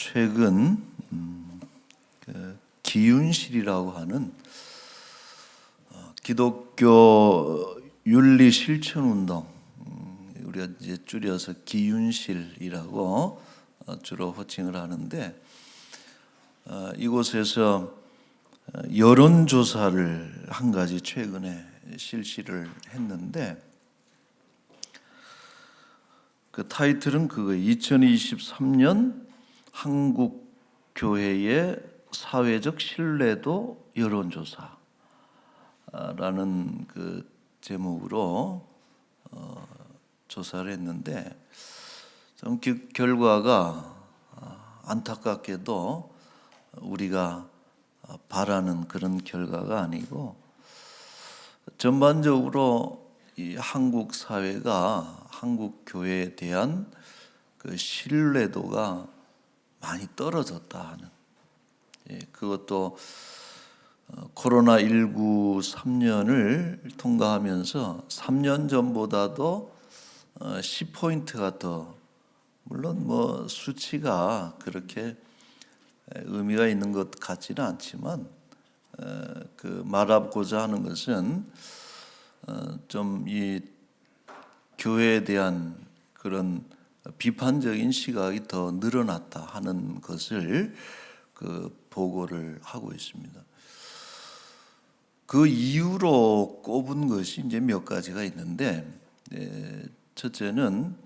최근 기윤실이라고 하는 기독교 윤리 실천 운동, 우리가 이제 줄여서 기윤실이라고 주로 호칭을 하는데, 이곳에서 여론조사를 한 가지 최근에 실시를 했는데, 그 타이틀은 그거예요. 2023년 한국 교회의 사회적 신뢰도 여론조사라는 그 제목으로 조사를 했는데, 좀 결과가 안타깝게도 우리가 바라는 그런 결과가 아니고, 전반적으로 이 한국 사회가 한국 교회에 대한 그 신뢰도가 많이 떨어졌다 하는, 그것도 코로나19 3년을 통과하면서 3년 전보다도 10포인트가 더, 물론 뭐 수치가 그렇게 의미가 있는 것 같지는 않지만, 그 말하고자 하는 것은 좀 이 교회에 대한 그런 비판적인 시각이 더 늘어났다 하는 것을 그 보고를 하고 있습니다. 그 이유로 꼽은 것이 이제 몇 가지가 있는데, 첫째는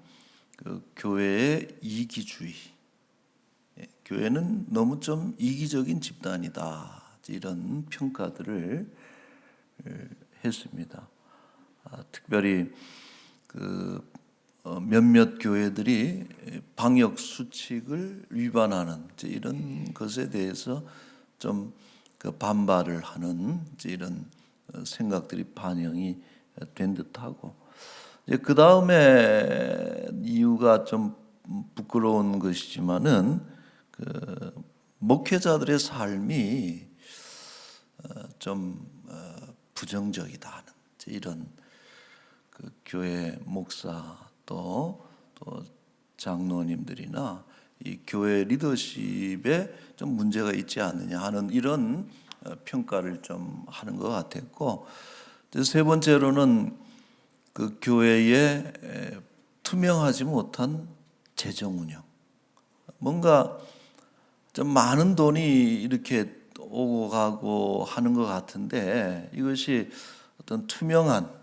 그 교회의 이기주의, 교회는 너무 좀 이기적인 집단이다, 이런 평가들을 했습니다. 특별히 그 몇몇 교회들이 방역 수칙을 위반하는 이런 것에 대해서 좀 그 반발을 하는 이런 생각들이 반영이 된 듯하고, 그 다음에 이유가 좀 부끄러운 것이지만은 그 목회자들의 삶이 좀 부정적이다 하는 이런, 그 교회 목사 또 장로님들이나 이 교회 리더십에 좀 문제가 있지 않느냐 하는 이런 평가를 좀 하는 것 같았고, 세 번째로는 그 교회의 투명하지 못한 재정 운영, 뭔가 좀 많은 돈이 이렇게 오고 가고 하는 것 같은데, 이것이 어떤 투명한,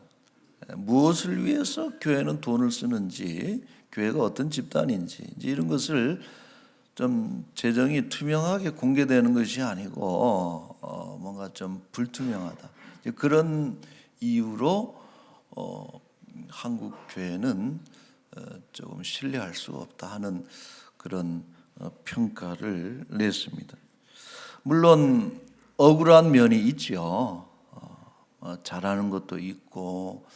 무엇을 위해서 교회는 돈을 쓰는지, 교회가 어떤 집단인지, 이제 이런 것을 좀 재정이 투명하게 공개되는 것이 아니고 뭔가 좀 불투명하다, 그런 이유로 한국 교회는 조금 신뢰할 수가 없다 하는 그런 평가를 냈습니다. 물론 억울한 면이 있죠. 잘하는 것도 있고,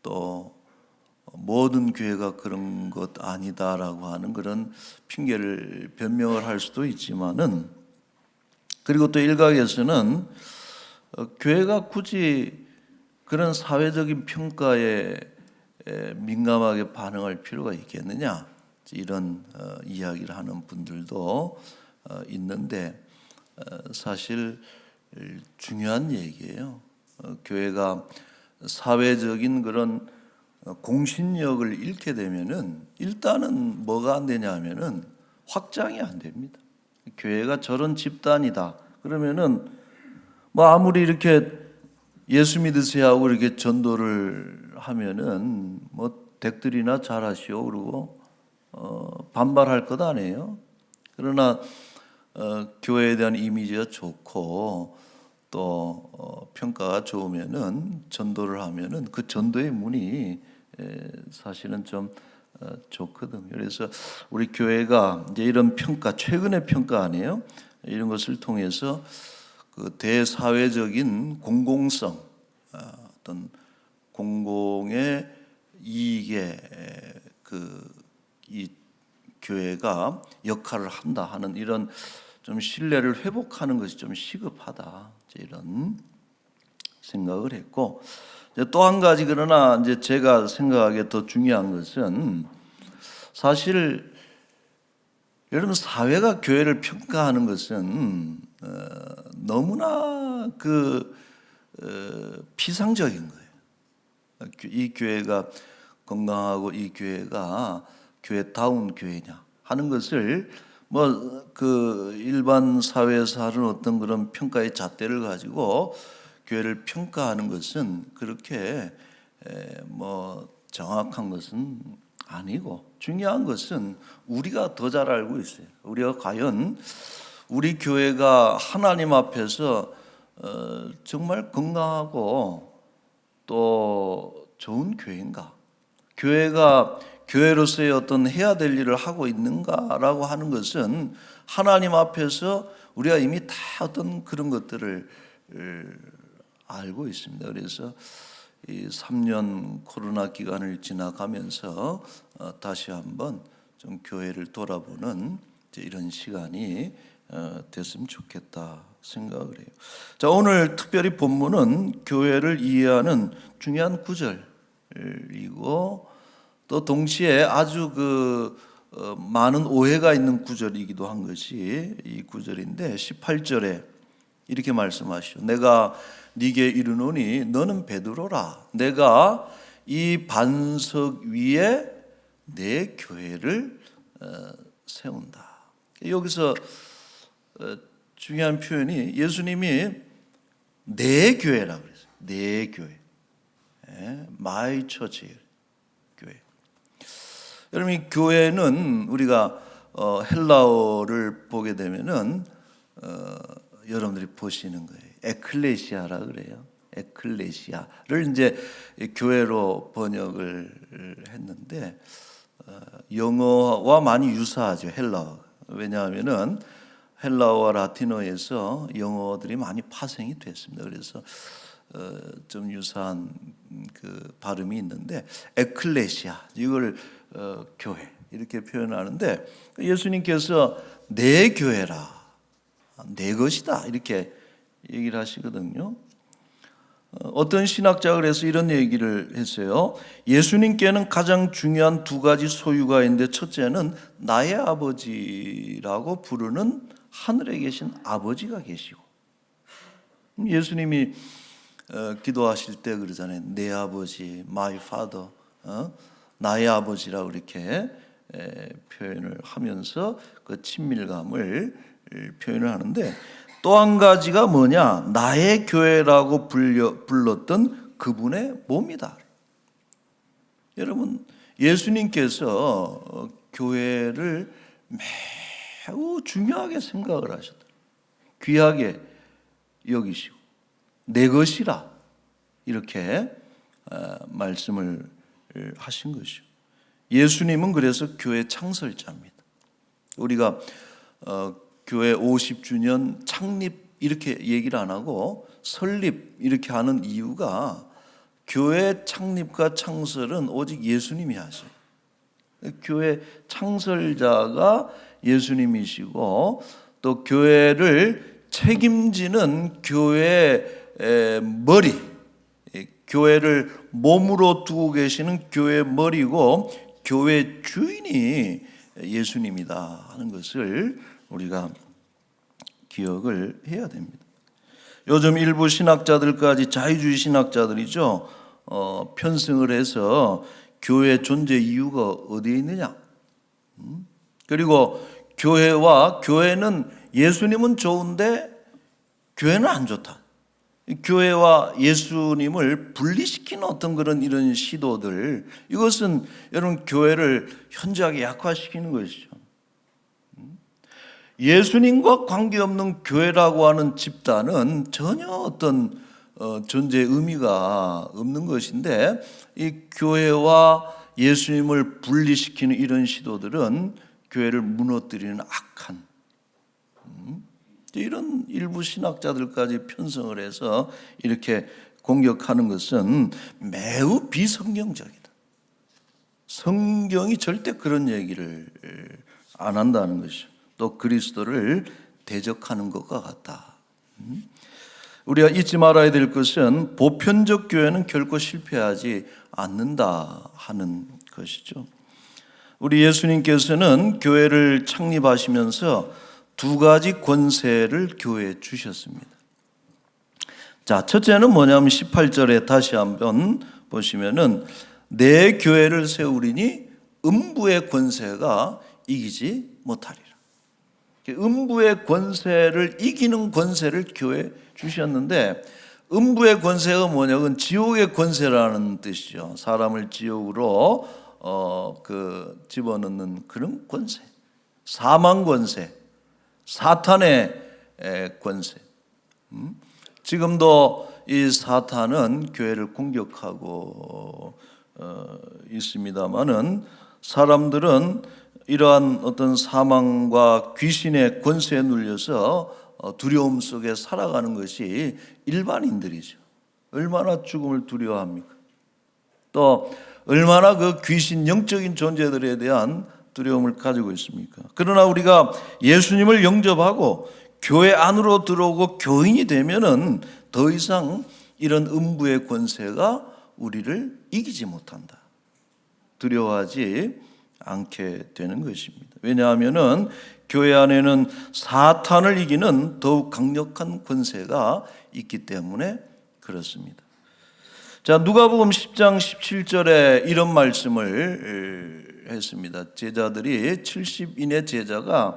또 모든 교회가 그런 것 아니다라고 하는 그런 핑계를 변명을 할 수도 있지만은, 그리고 또 일각에서는 교회가 굳이 그런 사회적인 평가에 민감하게 반응할 필요가 있겠느냐, 이런 이야기를 하는 분들도 있는데, 사실 중요한 얘기예요. 교회가 사회적인 그런 공신력을 잃게 되면은 일단은 뭐가 안 되냐면은 확장이 안 됩니다. 교회가 저런 집단이다 그러면은 뭐 아무리 이렇게 예수 믿으세요 하고 이렇게 전도를 하면은 뭐 댁들이나 잘하시오 그러고 반발할 것 아니에요. 그러나 교회에 대한 이미지가 좋고 또 평가가 좋으면은 전도를 하면은 그 전도의 문이 사실은 좀 좋거든요. 그래서 우리 교회가 이제 이런 평가, 최근의 평가 아니에요? 이런 것을 통해서 그 대사회적인 공공성, 어떤 공공의 이익에 이 교회가 역할을 한다 하는 이런 좀 신뢰를 회복하는 것이 좀 시급하다, 이런 생각을 했고, 또 한 가지, 그러나 이제 제가 생각하기에 더 중요한 것은, 사실 여러분, 사회가 교회를 평가하는 것은 너무나 피상적인 거예요. 이 교회가 건강하고 이 교회가 교회다운 교회냐 하는 것을 일반 사회에서 하는 어떤 그런 평가의 잣대를 가지고 교회를 평가하는 것은 그렇게 정확한 것은 아니고, 중요한 것은 우리가 더 잘 알고 있어요. 우리가 과연 우리 교회가 하나님 앞에서 정말 건강하고 또 좋은 교회인가, 교회가 교회로서의 어떤 해야 될 일을 하고 있는가라고 하는 것은 하나님 앞에서 우리가 이미 다 어떤 그런 것들을 알고 있습니다. 그래서 이 3년 코로나 기간을 지나가면서 다시 한번 좀 교회를 돌아보는 이런 시간이 됐으면 좋겠다 생각을 해요. 자, 오늘 특별히 본문은 교회를 이해하는 중요한 구절이고 또 동시에 아주 많은 오해가 있는 구절이기도 한 것이 이 구절인데, 18절에 이렇게 말씀하시오. 내가 네게 이르노니 너는 베드로라. 내가 이 반석 위에 내 교회를 세운다. 여기서 중요한 표현이, 예수님이 내 교회라고 그랬어요. 내 교회, My Church 교회. 여러분, 이 교회는 우리가 헬라어를 보게 되면은 여러분들이 보시는 거예요. 에클레시아라 그래요. 에클레시아를 이제 교회로 번역을 했는데 영어와 많이 유사하죠, 헬라어. 왜냐하면은 헬라어와 라틴어에서 영어들이 많이 파생이 됐습니다. 그래서 좀 유사한 발음이 있는데, 에클레시아, 이걸 교회 이렇게 표현하는데, 예수님께서 내 교회라, 내 것이다 이렇게 얘기를 하시거든요. 어떤 신학자가 그래서 이런 얘기를 했어요. 예수님께는 가장 중요한 두 가지 소유가 있는데, 첫째는 나의 아버지라고 부르는 하늘에 계신 아버지가 계시고, 예수님이 기도하실 때 그러잖아요. 내 아버지, my father, 나의 아버지라고 이렇게 표현을 하면서 그 친밀감을 표현을 하는데, 또 한 가지가 뭐냐, 나의 교회라고 불렀던 그분의 몸이다. 여러분, 예수님께서 교회를 매우 중요하게 생각을 하셨다. 귀하게 여기시고 내 것이라 이렇게 말씀을 하신 것이죠. 예수님은 그래서 교회 창설자입니다. 우리가 교회 50주년 창립 이렇게 얘기를 안 하고 설립 이렇게 하는 이유가, 교회 창립과 창설은 오직 예수님이 하셔요. 교회 창설자가 예수님이시고, 또 교회를 책임지는 교회의 머리, 교회를 몸으로 두고 계시는 교회의 머리고 교회 주인이 예수님이다 하는 것을 우리가 기억을 해야 됩니다. 요즘 일부 신학자들까지, 자유주의 신학자들이죠, 편승을 해서 교회 존재 이유가 어디에 있느냐, 그리고 교회는 예수님은 좋은데 교회는 안 좋다, 교회와 예수님을 분리시키는 어떤 그런 이런 시도들, 이것은 여러분 교회를 현저하게 약화시키는 것이죠. 예수님과 관계없는 교회라고 하는 집단은 전혀 어떤 존재의 의미가 없는 것인데, 이 교회와 예수님을 분리시키는 이런 시도들은 교회를 무너뜨리는 악한, 이런 일부 신학자들까지 편성을 해서 이렇게 공격하는 것은 매우 비성경적이다. 성경이 절대 그런 얘기를 안 한다는 것이죠. 또 그리스도를 대적하는 것과 같다. 우리가 잊지 말아야 될 것은 보편적 교회는 결코 실패하지 않는다 하는 것이죠. 우리 예수님께서는 교회를 창립하시면서 두 가지 권세를 교회에 주셨습니다. 자, 첫째는 뭐냐면 18절에 다시 한번 보시면은 내 교회를 세우리니 음부의 권세가 이기지 못하리라. 음부의 권세를 이기는 권세를 교회에 주셨는데, 음부의 권세가 뭐냐면 지옥의 권세라는 뜻이죠. 사람을 지옥으로 집어넣는 그런 권세, 사망 권세, 사탄의 권세. 지금도 이 사탄은 교회를 공격하고 있습니다만은, 사람들은 이러한 어떤 사망과 귀신의 권세에 눌려서 두려움 속에 살아가는 것이 일반인들이죠. 얼마나 죽음을 두려워합니까? 또 얼마나 그 귀신 영적인 존재들에 대한 두려움을 가지고 있습니까? 그러나 우리가 예수님을 영접하고 교회 안으로 들어오고 교인이 되면은 더 이상 이런 음부의 권세가 우리를 이기지 못한다. 두려워하지 않게 되는 것입니다. 왜냐하면은 교회 안에는 사탄을 이기는 더욱 강력한 권세가 있기 때문에 그렇습니다. 자, 누가복음 10장 17절에 이런 말씀을 했습니다. 제자들이 70인의 제자가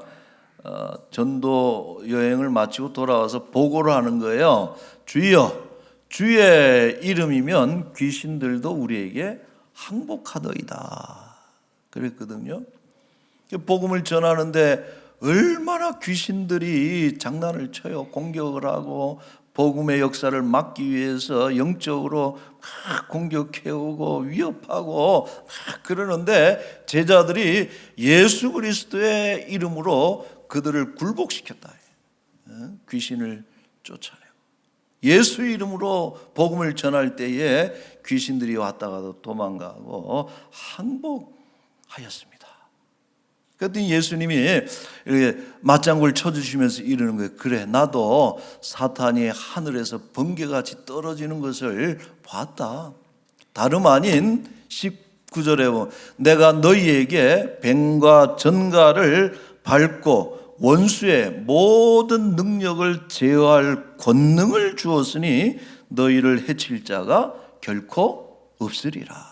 전도 여행을 마치고 돌아와서 보고를 하는 거예요. 주여, 주의 이름이면 귀신들도 우리에게 항복하더이다 그랬거든요. 복음을 전하는데 얼마나 귀신들이 장난을 쳐요. 공격을 하고 복음의 역사를 막기 위해서 영적으로 막 공격해오고 위협하고 막 그러는데, 제자들이 예수 그리스도의 이름으로 그들을 굴복시켰다. 귀신을 쫓아내고 예수 이름으로 복음을 전할 때에 귀신들이 왔다가도 도망가고 항복하였습니다. 그랬더니 예수님이 이렇게 맞장구를 쳐주시면서 이러는 거예요. 그래, 나도 사탄이 하늘에서 번개같이 떨어지는 것을 봤다. 다름 아닌 19절에 보면 내가 너희에게 뱀과 전갈을 밟고 원수의 모든 능력을 제어할 권능을 주었으니 너희를 해칠 자가 결코 없으리라.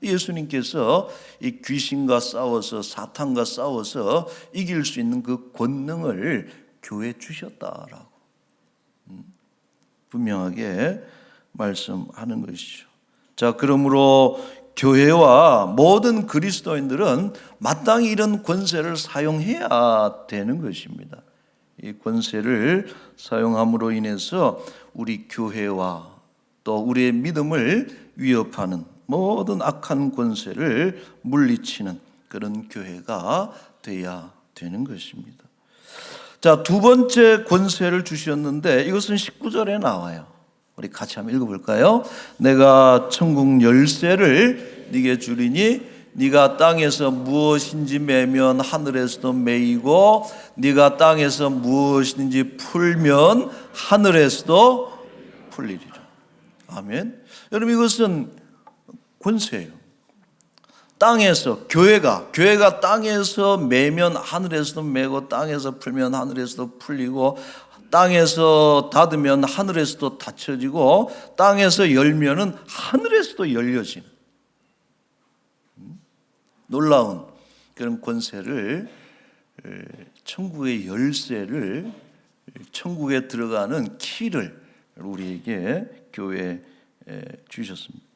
예수님께서 이 귀신과 싸워서 사탄과 싸워서 이길 수 있는 그 권능을 교회에 주셨다라고 분명하게 말씀하는 것이죠. 자, 그러므로 교회와 모든 그리스도인들은 마땅히 이런 권세를 사용해야 되는 것입니다. 이 권세를 사용함으로 인해서 우리 교회와 또 우리의 믿음을 위협하는 모든 악한 권세를 물리치는 그런 교회가 돼야 되는 것입니다. 자, 두 번째 권세를 주셨는데 이것은 19절에 나와요. 우리 같이 한번 읽어볼까요? 내가 천국 열쇠를 네게 주리니 네가 땅에서 무엇인지 매면 하늘에서도 매이고 네가 땅에서 무엇인지 풀면 하늘에서도 풀리리라. 아멘. 여러분, 이것은 권세예요. 땅에서 교회가 땅에서 매면 하늘에서도 매고 땅에서 풀면 하늘에서도 풀리고 땅에서 닫으면 하늘에서도 닫혀지고 땅에서 열면은 하늘에서도 열려지는 놀라운 그런 권세를, 천국의 열쇠를, 천국에 들어가는 키를 우리에게 교회에 주셨습니다.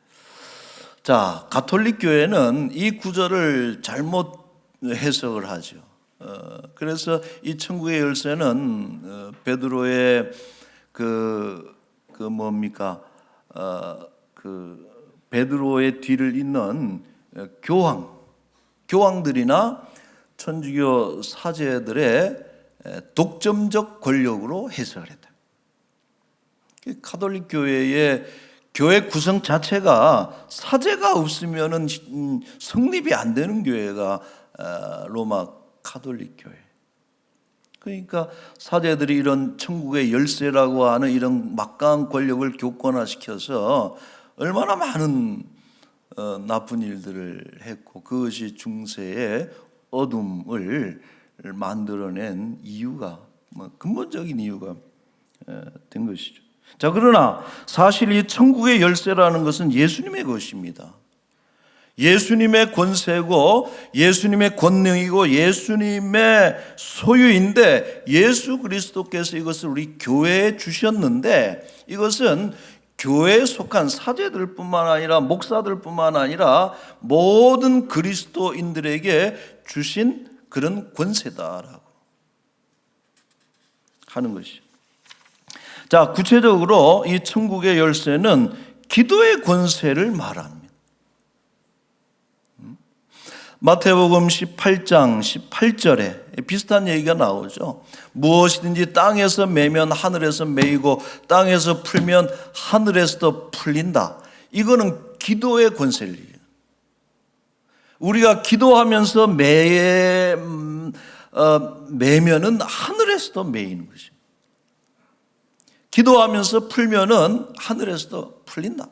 자, 가톨릭 교회는 이 구절을 잘못 해석을 하죠. 그래서 이 천국의 열쇠는 베드로의 베드로의 뒤를 잇는 교황들이나 천주교 사제들의 독점적 권력으로 해석을 했다. 가톨릭 교회의 교회 구성 자체가 사제가 없으면은 성립이 안 되는 교회가 로마 가톨릭 교회. 그러니까 사제들이 이런 천국의 열쇠라고 하는 이런 막강한 권력을 교권화시켜서 얼마나 많은 나쁜 일들을 했고 그것이 중세의 어둠을 만들어낸 이유가 근본적인 이유가 된 것이죠. 자, 그러나 사실 이 천국의 열쇠라는 것은 예수님의 것입니다. 예수님의 권세고 예수님의 권능이고 예수님의 소유인데 예수 그리스도께서 이것을 우리 교회에 주셨는데 이것은 교회에 속한 사제들 뿐만 아니라 목사들 뿐만 아니라 모든 그리스도인들에게 주신 그런 권세다라고 하는 것이죠. 자, 구체적으로 이 천국의 열쇠는 기도의 권세를 말합니다. 마태복음 18장 18절에 비슷한 얘기가 나오죠. 무엇이든지 땅에서 매면 하늘에서 매이고 땅에서 풀면 하늘에서도 풀린다. 이거는 기도의 권세를 얘기해요. 우리가 기도하면서 매면은 하늘에서도 매이는 것이죠. 기도하면서 풀면은 하늘에서도 풀린다.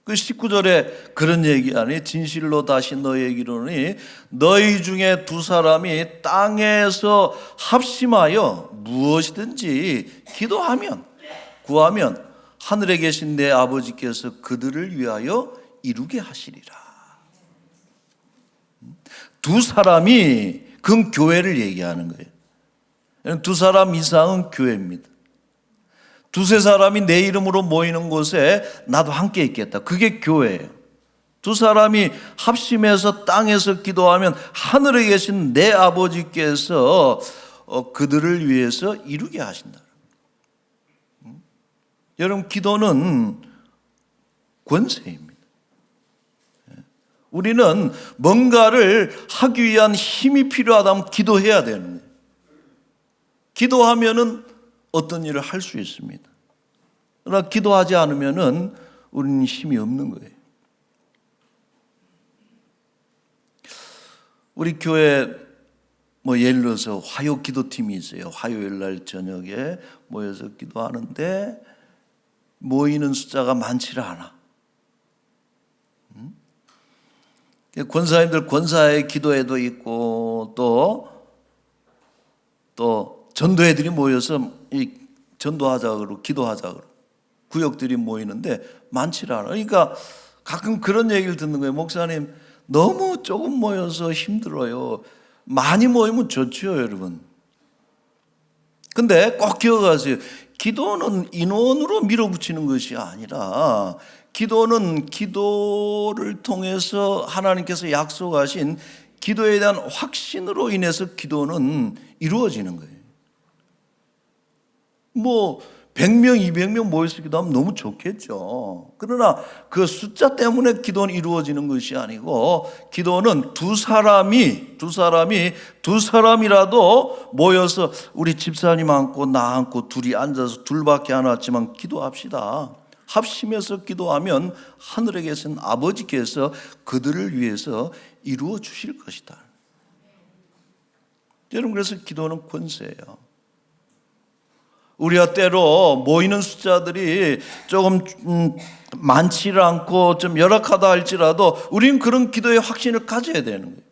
그 19절에 그런 얘기 아니 진실로 다시 너희에게 이르노니 너희 중에 두 사람이 땅에서 합심하여 무엇이든지 기도하면 구하면 하늘에 계신 내 아버지께서 그들을 위하여 이루게 하시리라. 두 사람이 그건 교회를 얘기하는 거예요. 두 사람 이상은 교회입니다. 두세 사람이 내 이름으로 모이는 곳에 나도 함께 있겠다. 그게 교회예요. 두 사람이 합심해서 땅에서 기도하면 하늘에 계신 내 아버지께서 그들을 위해서 이루게 하신다. 여러분, 기도는 권세입니다. 우리는 뭔가를 하기 위한 힘이 필요하다면 기도해야 되는 거예요. 기도하면은 어떤 일을 할 수 있습니다. 그러나 기도하지 않으면은 우리는 힘이 없는 거예요. 우리 교회 예를 들어서 화요 기도팀이 있어요. 화요일 날 저녁에 모여서 기도하는데 모이는 숫자가 많지를 않아. 권사님들 권사의 기도회도 있고 또 전도회들이 모여서 전도하자고 기도하자고 구역들이 모이는데 많지를 않아. 그러니까 가끔 그런 얘기를 듣는 거예요. 목사님 너무 조금 모여서 힘들어요. 많이 모이면 좋죠, 여러분. 근데 꼭 기억하세요. 기도는 인원으로 밀어붙이는 것이 아니라 기도는 기도를 통해서 하나님께서 약속하신 기도에 대한 확신으로 인해서 기도는 이루어지는 거예요. 100명, 200명 모여서 기도하면 너무 좋겠죠. 그러나 그 숫자 때문에 기도는 이루어지는 것이 아니고 기도는 두 사람이라도 모여서 우리 집사님 앉고 나 앉고 둘이 앉아서 둘밖에 안 왔지만 기도합시다. 합심해서 기도하면 하늘에 계신 아버지께서 그들을 위해서 이루어 주실 것이다. 여러분, 그래서 기도는 권세예요. 우리가 때로 모이는 숫자들이 조금 많지를 않고 좀 열악하다 할지라도 우리는 그런 기도의 확신을 가져야 되는 거예요.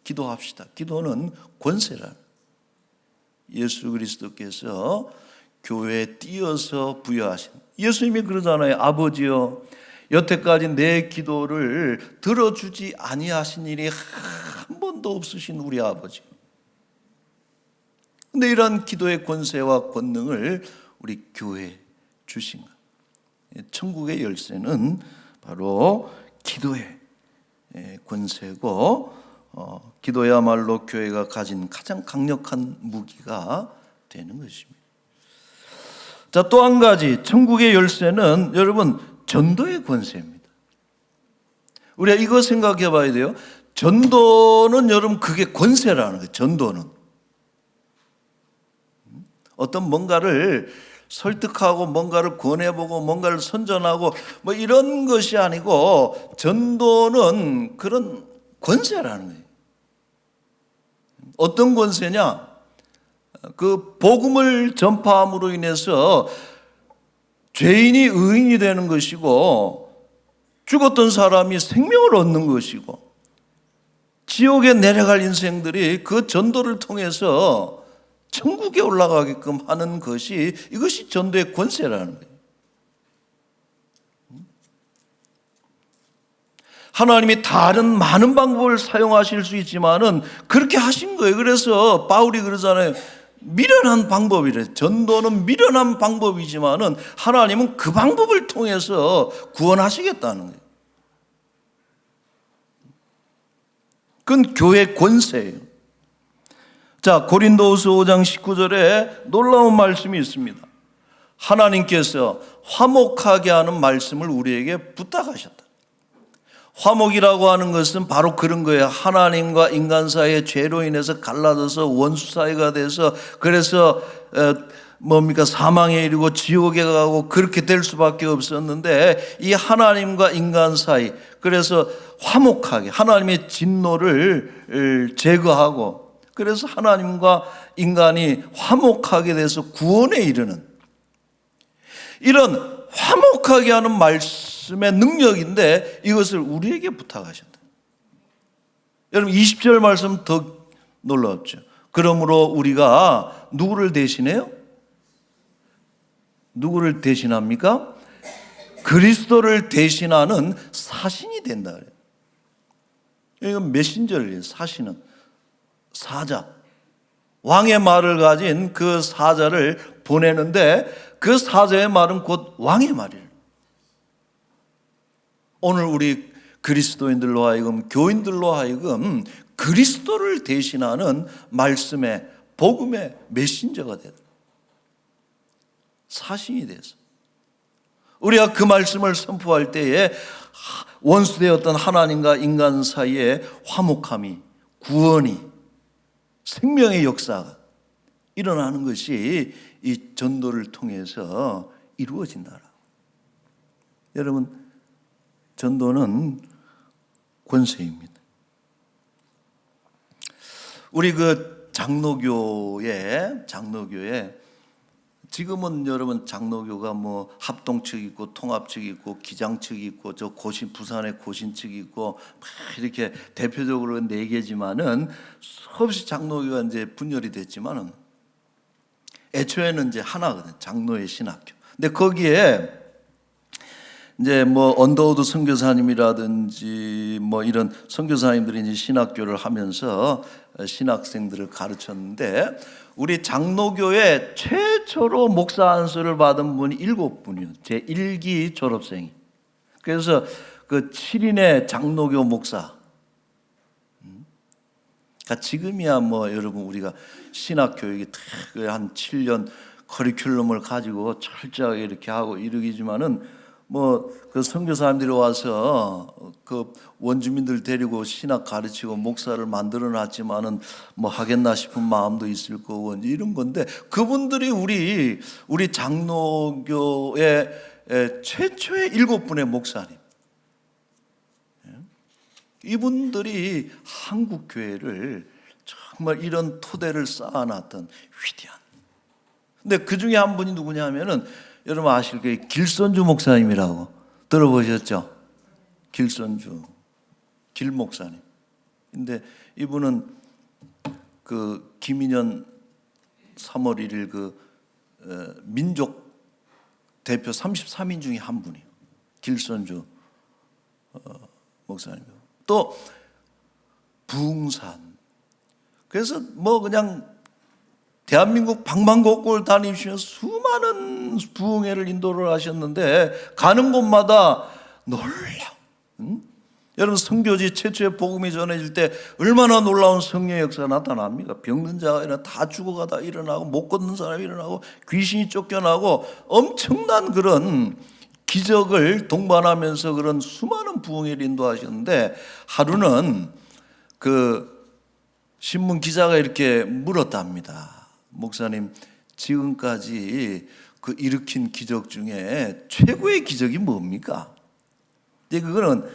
기도합시다. 기도는 권세라. 예수 그리스도께서 교회에 띄어서 부여하신, 예수님이 그러잖아요. 아버지여, 여태까지 내 기도를 들어주지 아니하신 일이 한 번도 없으신 우리 아버지. 근데 이런 기도의 권세와 권능을 우리 교회에 주신 것. 천국의 열쇠는 바로 기도의 권세고 기도야말로 교회가 가진 가장 강력한 무기가 되는 것입니다. 자, 또 한 가지 천국의 열쇠는 여러분 전도의 권세입니다. 우리가 이거 생각해 봐야 돼요. 전도는 여러분 그게 권세라는 거예요. 전도는 어떤 뭔가를 설득하고 뭔가를 권해보고 뭔가를 선전하고 이런 것이 아니고 전도는 그런 권세라는 거예요. 어떤 권세냐? 그 복음을 전파함으로 인해서 죄인이 의인이 되는 것이고 죽었던 사람이 생명을 얻는 것이고, 지옥에 내려갈 인생들이 그 전도를 통해서 천국에 올라가게끔 하는 것이, 이것이 전도의 권세라는 거예요. 하나님이 다른 많은 방법을 사용하실 수 있지만은 그렇게 하신 거예요. 그래서 바울이 그러잖아요. 미련한 방법이래. 전도는 미련한 방법이지만은 하나님은 그 방법을 통해서 구원하시겠다는 거예요. 그건 교회 권세예요. 자, 고린도후서 5장 19절에 놀라운 말씀이 있습니다. 하나님께서 화목하게 하는 말씀을 우리에게 부탁하셨다. 화목이라고 하는 것은 바로 그런 거예요. 하나님과 인간 사이의 죄로 인해서 갈라져서 원수 사이가 돼서, 그래서 사망에 이르고 지옥에 가고 그렇게 될 수밖에 없었는데, 이 하나님과 인간 사이, 그래서 화목하게 하나님의 진노를 제거하고, 그래서 하나님과 인간이 화목하게 돼서 구원에 이르는 이런 화목하게 하는 말씀의 능력인데, 이것을 우리에게 부탁하셨다. 여러분 20절 말씀 더 놀랍죠. 그러므로 우리가 누구를 대신해요? 누구를 대신합니까? 그리스도를 대신하는 사신이 된다 그래요. 이건 메신저예요. 사신은 사자, 왕의 말을 가진 그 사자를 보내는데, 그 사자의 말은 곧 왕의 말이에요. 오늘 우리 그리스도인들로 하여금, 교인들로 하여금 그리스도를 대신하는 말씀의, 복음의 메신저가 되는, 사신이 돼서 우리가 그 말씀을 선포할 때에 원수되었던 하나님과 인간 사이에 화목함이, 구원이, 생명의 역사가 일어나는 것이 이 전도를 통해서 이루어진다. 여러분, 전도는 권세입니다. 우리 그 장로교에 지금은 여러분 장로교가 뭐 합동측 있고 통합측 있고 기장측 있고 저 고신, 부산의 고신측 있고 막 이렇게 대표적으로 4개지만은 수없이 장로교가 이제 분열이 됐지만은 애초에는 이제 하나거든. 장로의 신학교. 근데 거기에 이제 뭐 언더우드 선교사님이라든지 뭐 이런 선교사님들이 이제 신학교를 하면서 신학생들을 가르쳤는데, 우리 장로교에 최초로 목사 안수를 받은 분이 7분이요. 제 1기 졸업생이. 그래서 그 7인의 장로교 목사. 그러니까 지금이야 뭐 여러분 우리가 신학 교육이 한 7년 커리큘럼을 가지고 철저하게 이렇게 하고 이러기지만은, 뭐 그 선교사님들이 와서 그 원주민들 데리고 신학 가르치고 목사를 만들어 놨지만은 뭐 하겠나 싶은 마음도 있을 거고 이런 건데, 그분들이 우리 장로교의 최초의 7분의 목사님, 이분들이 한국 교회를 정말 이런 토대를 쌓아놨던 위대한. 근데 그 중에 한 분이 누구냐면은 여러분 아실 거예요. 길선주 목사님이라고 들어보셨죠? 길선주, 길 목사님. 근데 이분은 그 김인현 3월 1일 그 민족 대표 33인 중에 한 분이에요. 길선주 목사님. 또 부흥산. 그래서 뭐 그냥 대한민국 방방곡곡을 다니시면서 수많은 부흥회를 인도를 하셨는데, 가는 곳마다 놀라워. 여러분 선교지 최초의 복음이 전해질 때 얼마나 놀라운 성령의 역사가 나타납니까? 병든 자가 다 죽어가다 일어나고, 못 걷는 사람이 일어나고, 귀신이 쫓겨나고, 엄청난 그런 기적을 동반하면서 그런 수많은 부흥회를 인도하셨는데, 하루는 그 신문 기자가 이렇게 물었답니다. 목사님, 지금까지 그 일으킨 기적 중에 최고의 기적이 뭡니까? 이제 그거는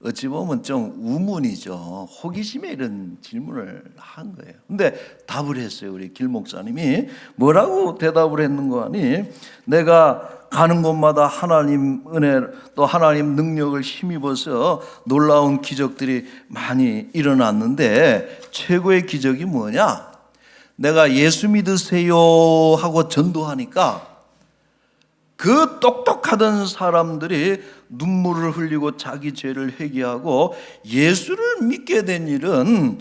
어찌 보면 좀 우문이죠. 호기심에 이런 질문을 한 거예요. 근데 답을 했어요. 우리 길 목사님이 뭐라고 대답을 했는가 하니, 내가 가는 곳마다 하나님 은혜 또 하나님 능력을 힘입어서 놀라운 기적들이 많이 일어났는데 최고의 기적이 뭐냐? 내가 예수 믿으세요 하고 전도하니까 그 똑똑하던 사람들이 눈물을 흘리고 자기 죄를 회개하고 예수를 믿게 된 일은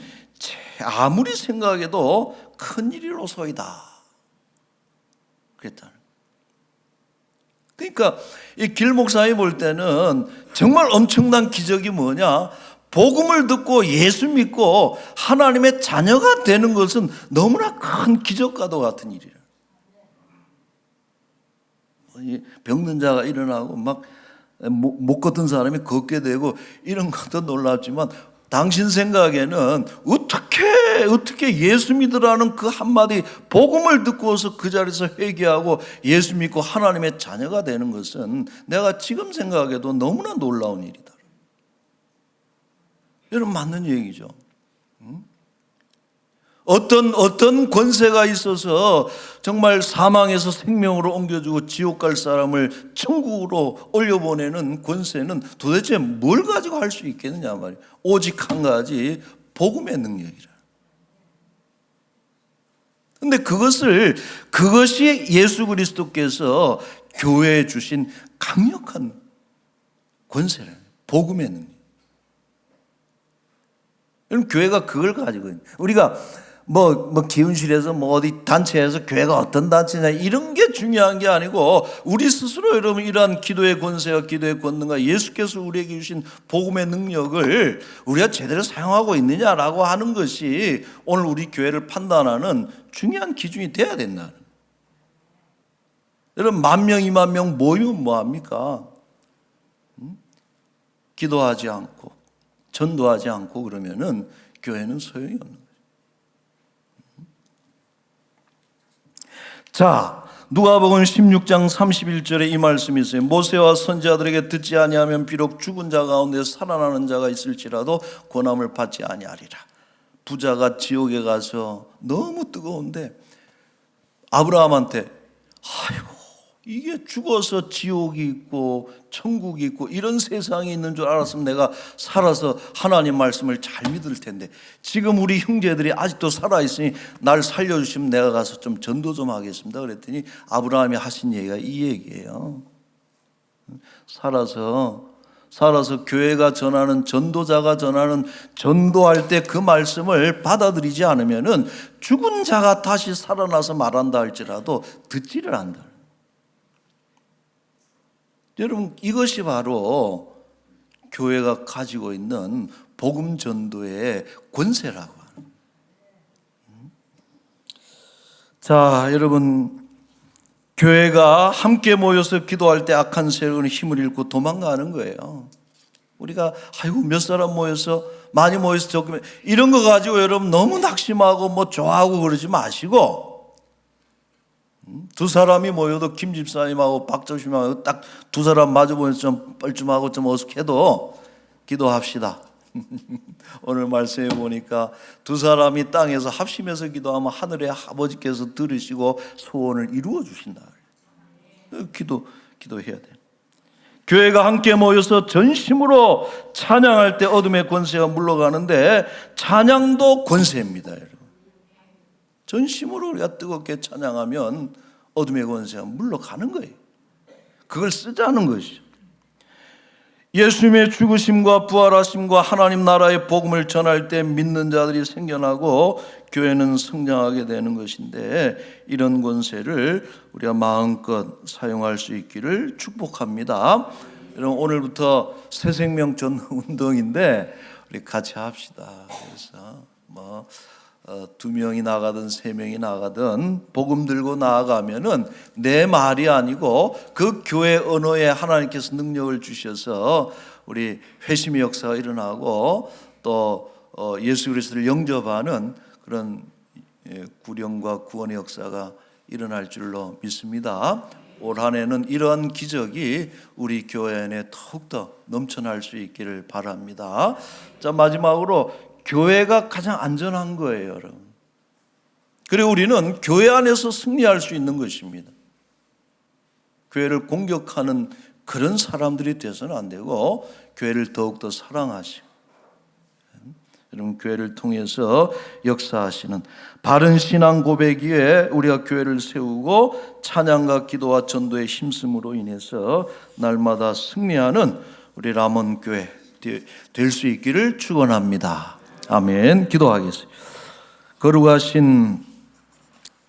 아무리 생각해도 큰 일이로소이다 그랬잖아요. 그러니까 이 길 목사님 볼 때는 정말 엄청난 기적이 뭐냐? 복음을 듣고 예수 믿고 하나님의 자녀가 되는 것은 너무나 큰 기적과도 같은 일이에요. 병든 자가 일어나고 막 못 걷던 사람이 걷게 되고 이런 것도 놀랍지만, 당신 생각에는 어떻게 예수 믿으라는 그 한마디 복음을 듣고서 그 자리에서 회개하고 예수 믿고 하나님의 자녀가 되는 것은 내가 지금 생각해도 너무나 놀라운 일이다. 여러분, 맞는 얘기죠. 어떤 권세가 있어서 정말 사망에서 생명으로 옮겨주고 지옥 갈 사람을 천국으로 올려보내는 권세는 도대체 뭘 가지고 할 수 있겠느냐 말이에요. 오직 한 가지, 복음의 능력이라. 근데 그것이 예수 그리스도께서 교회에 주신 강력한 권세라는 복음의 능력. 여러분, 교회가 그걸 가지고 있는, 우리가 기운실에서 어디 단체에서 교회가 어떤 단체냐 이런 게 중요한 게 아니고, 우리 스스로 여러분 이러한 기도의 권세와 기도의 권능과 예수께서 우리에게 주신 복음의 능력을 우리가 제대로 사용하고 있느냐라고 하는 것이 오늘 우리 교회를 판단하는 중요한 기준이 돼야 된다. 여러분, 10,000명 20,000명 모이면 뭐합니까? 기도하지 않고 전도하지 않고 그러면은 교회는 소용이 없는 거예요. 자, 누가복음 16장 31절에 이 말씀이 있어요. 모세와 선지자들에게 듣지 아니하면 비록 죽은 자 가운데 살아나는 자가 있을지라도 권함을 받지 아니하리라. 부자가 지옥에 가서 너무 뜨거운데 아브라함한테, 아이고, 이게 죽어서 지옥이 있고 천국이 있고 이런 세상이 있는 줄 알았으면 내가 살아서 하나님 말씀을 잘 믿을 텐데, 지금 우리 형제들이 아직도 살아있으니 날 살려주시면 내가 가서 좀 전도 좀 하겠습니다 그랬더니 아브라함이 하신 얘기가 이 얘기예요. 살아서 교회가 전하는, 전도자가 전하는 전도할 때 그 말씀을 받아들이지 않으면은 죽은 자가 다시 살아나서 말한다 할지라도 듣지를 않는다. 여러분, 이것이 바로 교회가 가지고 있는 복음 전도의 권세라고 하는. 자, 여러분, 교회가 함께 모여서 기도할 때 악한 세력은 힘을 잃고 도망가는 거예요. 우리가 몇 사람 모여서, 많이 모여서 적으면 이런 거 가지고 여러분 너무 낙심하고 좋아하고 그러지 마시고, 두 사람이 모여도 김 집사님하고 박 교수님하고 딱 두 사람 마주 보면서 좀 뻘쭘하고 좀 어색해도 기도합시다. 오늘 말씀해 보니까 두 사람이 땅에서 합심해서 기도하면 하늘의 아버지께서 들으시고 소원을 이루어 주신다. 기도해야 돼. 교회가 함께 모여서 전심으로 찬양할 때 어둠의 권세가 물러가는데, 찬양도 권세입니다, 여러분. 전심으로 우리가 뜨겁게 찬양하면 어둠의 권세가 물러가는 거예요. 그걸 쓰자는 것이죠. 예수님의 죽으심과 부활하심과 하나님 나라의 복음을 전할 때 믿는 자들이 생겨나고 교회는 성장하게 되는 것인데, 이런 권세를 우리가 마음껏 사용할 수 있기를 축복합니다. 여러분, 오늘부터 새 생명 전도 운동인데 우리 같이 합시다. 그래서 2명이 나가든 3명이 나가든 복음 들고 나아가면은 내 말이 아니고 그 교회 언어에 하나님께서 능력을 주셔서 우리 회심의 역사가 일어나고 또 예수 그리스도를 영접하는 그런 구령과 구원의 역사가 일어날 줄로 믿습니다. 올 한 해는 이러한 기적이 우리 교회 안에 더욱더 넘쳐날 수 있기를 바랍니다. 자, 마지막으로 교회가 가장 안전한 거예요, 여러분. 그리고 우리는 교회 안에서 승리할 수 있는 것입니다. 교회를 공격하는 그런 사람들이 돼서는 안 되고 교회를 더욱더 사랑하시고 여러분 교회를 통해서 역사하시는 바른 신앙 고백 위에 우리가 교회를 세우고 찬양과 기도와 전도의 힘쓰므로 인해서 날마다 승리하는 우리 람원 교회 될 수 있기를 축원합니다. 아멘. 기도하겠습니다. 거룩하신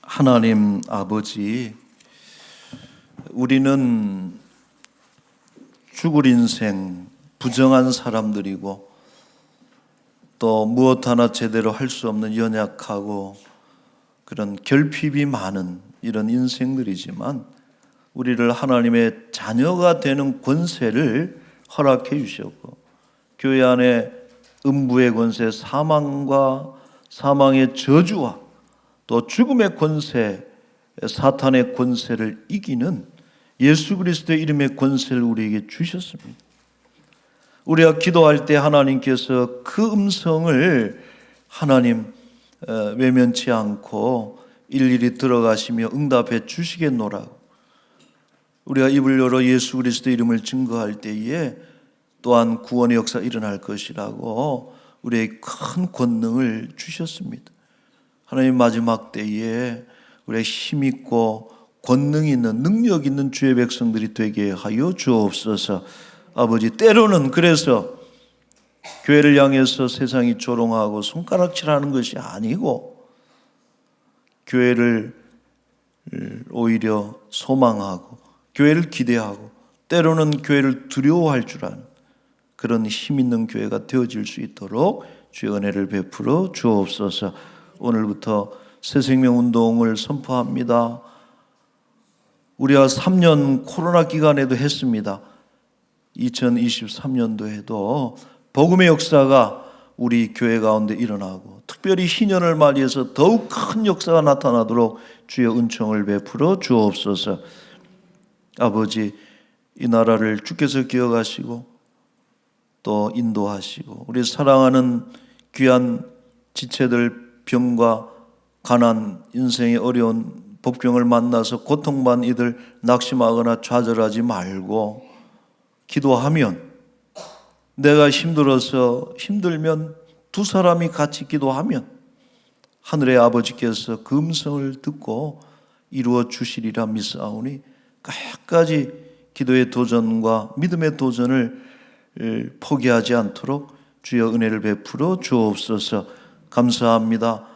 하나님 아버지, 우리는 죽을 인생 부정한 사람들이고 또 무엇 하나 제대로 할 수 없는 연약하고 그런 결핍이 많은 이런 인생들이지만 우리를 하나님의 자녀가 되는 권세를 허락해 주셨고 교회 안에 음부의 권세, 사망과 사망의 저주와 또 죽음의 권세, 사탄의 권세를 이기는 예수 그리스도의 이름의 권세를 우리에게 주셨습니다. 우리가 기도할 때 하나님께서 그 음성을 하나님 외면치 않고 일일이 들어가시며 응답해 주시겠노라고 우리가 입을 열어 예수 그리스도의 이름을 증거할 때에 또한 구원의 역사가 일어날 것이라고 우리에게 큰 권능을 주셨습니다. 하나님 마지막 때에 우리의 힘있고 권능 있는 능력 있는 주의 백성들이 되게 하여 주옵소서. 아버지, 때로는 그래서 교회를 향해서 세상이 조롱하고 손가락질하는 것이 아니고 교회를 오히려 소망하고 교회를 기대하고 때로는 교회를 두려워할 줄 아는 그런 힘 있는 교회가 되어질 수 있도록 주의 은혜를 베풀어 주옵소서. 오늘부터 새생명운동을 선포합니다. 우리가 3년 코로나 기간에도 했습니다. 2023년도에도 복음의 역사가 우리 교회 가운데 일어나고 특별히 희년을 맞이해서 더욱 큰 역사가 나타나도록 주의 은총을 베풀어 주옵소서. 아버지, 이 나라를 주께서 기억하시고 또 인도하시고 우리 사랑하는 귀한 지체들 병과 가난, 인생의 어려운 복병을 만나서 고통받는 이들 낙심하거나 좌절하지 말고 기도하면 내가 힘들면 두 사람이 같이 기도하면 하늘의 아버지께서 그 음성을 듣고 이루어 주시리라 믿사오니 끝까지 기도의 도전과 믿음의 도전을 포기하지 않도록 주여 은혜를 베풀어 주옵소서. 감사합니다.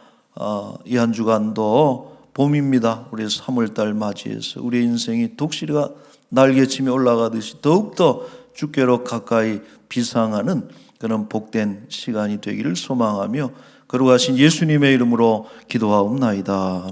이 한 주간도 봄입니다. 우리 3월달 맞이해서 우리의 인생이 독수리가 날개치며 올라가듯이 더욱더 주께로 가까이 비상하는 그런 복된 시간이 되기를 소망하며 거룩하신 예수님의 이름으로 기도하옵나이다.